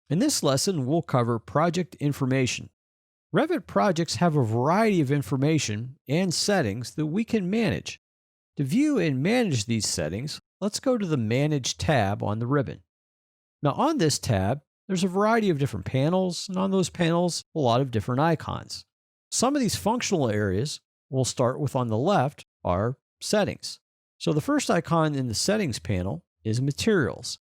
In this lesson, we'll cover project information. Revit projects have a variety of information and settings that we can manage. To view and manage these settings, let's go to the Manage tab on the ribbon. Now, on this tab, there's a variety of different panels, and on those panels, a lot of different icons. Some of these functional areas we'll start with on the left are settings. So the first icon in the settings panel is materials.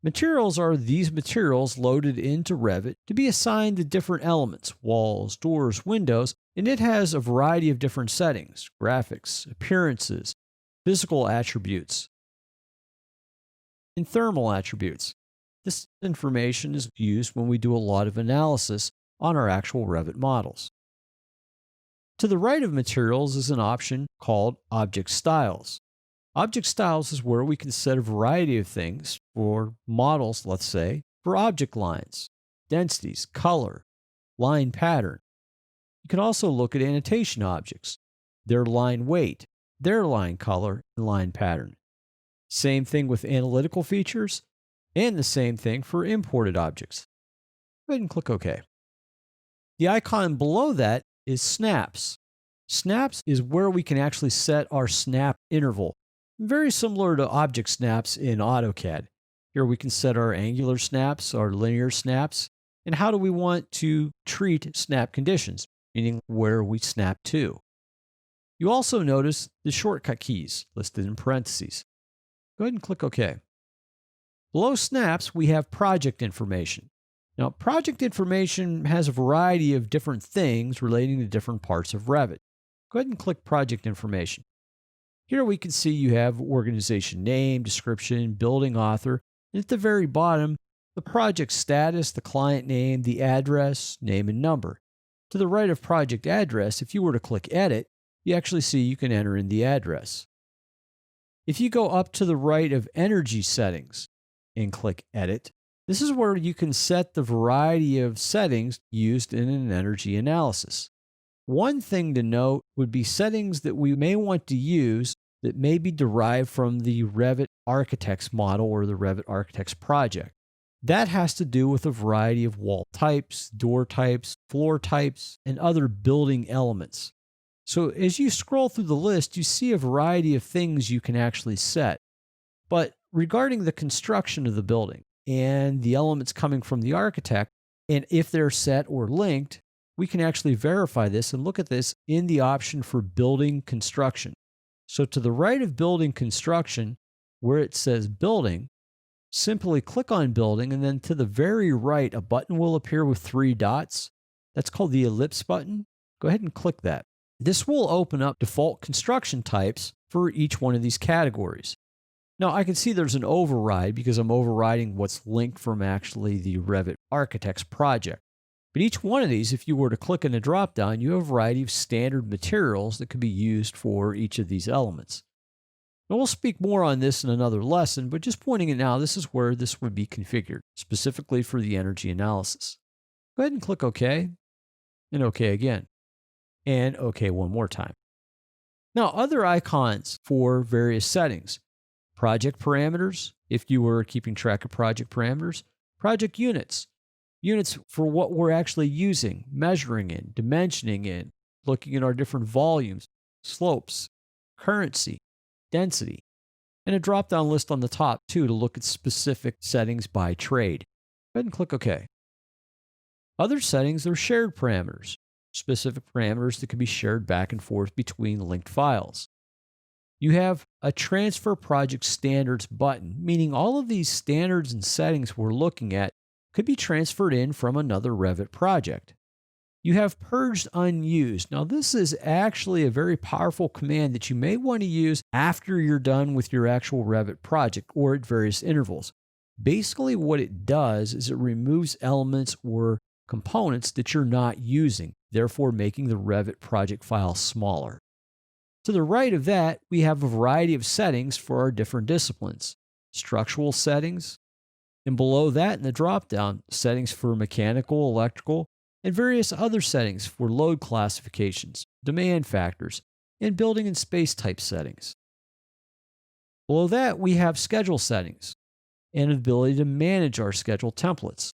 Materials are these materials loaded into Revit to be assigned to different elements, walls, doors, windows, and it has a variety of different settings, graphics, appearances, physical attributes, and thermal attributes. This information is used when we do a lot of analysis on our actual Revit models. To the right of materials is an option called Object Styles. Object Styles is where we can set a variety of things for models, let's say, for object lines, densities, color, line pattern. You can also look at annotation objects, their line weight, their line color, and line pattern. Same thing with analytical features, and the same thing for imported objects. Go ahead and click OK. The icon below that is Snaps. Snaps is where we can actually set our snap interval, very similar to object snaps in AutoCAD. Here we can set our angular snaps, our linear snaps, and how do we want to treat snap conditions, meaning where we snap to. You also notice the shortcut keys listed in parentheses. Go ahead and click OK. Below snaps, we have project information. Now, project information has a variety of different things relating to different parts of Revit. Go ahead and click project information. Here we can see you have organization name, description, building author, and at the very bottom, the project status, the client name, the address, name, and number. To the right of project address, if you were to click edit, you actually see you can enter in the address. If you go up to the right of energy settings and click edit, this is where you can set the variety of settings used in an energy analysis. One thing to note would be settings that we may want to use that may be derived from the Revit Architects model or the Revit Architects project. That has to do with a variety of wall types, door types, floor types, and other building elements. So as you scroll through the list, you see a variety of things you can actually set. But regarding the construction of the building and the elements coming from the architect, and if they're set or linked, we can actually verify this and look at this in the option for building construction. So to the right of building construction, where it says building, simply click on building, and then to the very right, a button will appear with 3 dots. That's called the ellipse button. Go ahead and click that. This will open up default construction types for each one of these categories. Now I can see there's an override because I'm overriding what's linked from actually the Revit Architects project. But each one of these, if you were to click in the dropdown, you have a variety of standard materials that could be used for each of these elements. Now we'll speak more on this in another lesson, but just pointing it now, this is where this would be configured, specifically for the energy analysis. Go ahead and click OK, and OK again, and OK one more time. Now other icons for various settings. Project parameters, if you were keeping track of project parameters. Project units. Units for what we're actually using, measuring in, dimensioning in, looking at our different volumes, slopes, currency, density, and a drop-down list on the top too to look at specific settings by trade. Go ahead and click OK. Other settings are shared parameters, specific parameters that can be shared back and forth between linked files. You have a Transfer Project Standards button, meaning all of these standards and settings we're looking at could be transferred in from another Revit project. You have Purged Unused. Now this is actually a very powerful command that you may want to use after you're done with your actual Revit project or at various intervals. Basically what it does is it removes elements or components that you're not using, therefore making the Revit project file smaller. To the right of that, we have a variety of settings for our different disciplines. Structural settings, and below that in the drop-down, settings for mechanical, electrical, and various other settings for load classifications, demand factors, and building and space type settings. Below that, we have schedule settings. and an ability to manage our schedule templates.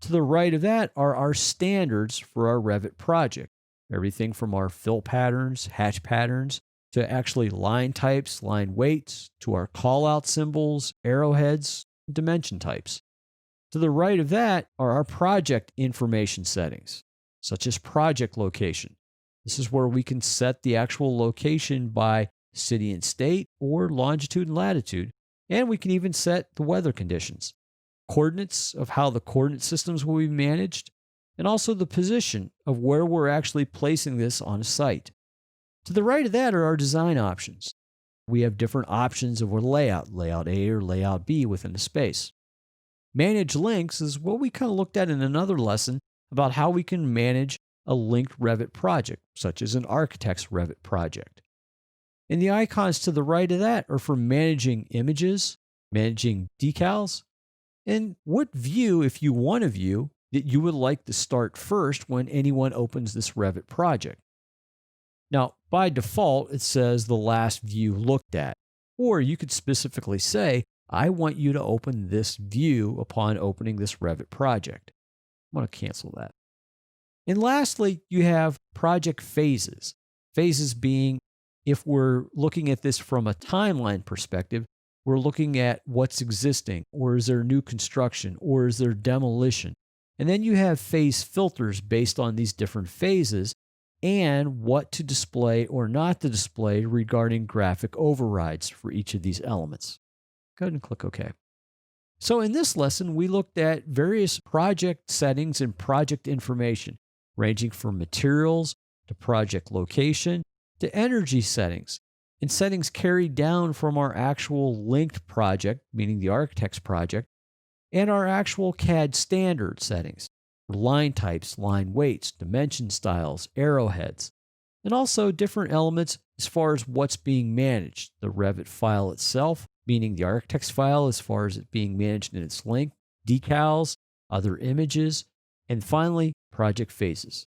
To the right of that are our standards for our Revit project. Everything from our fill patterns, hatch patterns, to actually line types, line weights, to our callout symbols, arrowheads, dimension types. To the right of that are our project information settings, such as project location. This is where we can set the actual location by city and state or longitude and latitude, and we can even set the weather conditions, coordinates of how the coordinate systems will be managed, and also the position of where we're actually placing this on a site. To the right of that are our design options. We have different options of our layout A or layout B within the space. Manage links is what we kind of looked at in another lesson about how we can manage a linked Revit project, such as an architect's Revit project. And the icons to the right of that are for managing images, managing decals, and what view, if you want a view, that you would like to start first when anyone opens this Revit project. Now, by default, it says the last view looked at, or you could specifically say, I want you to open this view upon opening this Revit project. I'm going to cancel that. And lastly, you have project phases. Phases being, if we're looking at this from a timeline perspective, we're looking at what's existing, or is there new construction, or is there demolition? And then you have phase filters based on these different phases and what to display or not to display regarding graphic overrides for each of these elements. Go ahead and click OK. So in this lesson, we looked at various project settings and project information, ranging from materials to project location to energy settings, and settings carried down from our actual linked project, meaning the architect's project, and our actual CAD standard settings, line types, line weights, dimension styles, arrowheads, and also different elements as far as what's being managed. The Revit file itself, meaning the architect's file as far as it being managed in its length, decals, other images, and finally, project phases.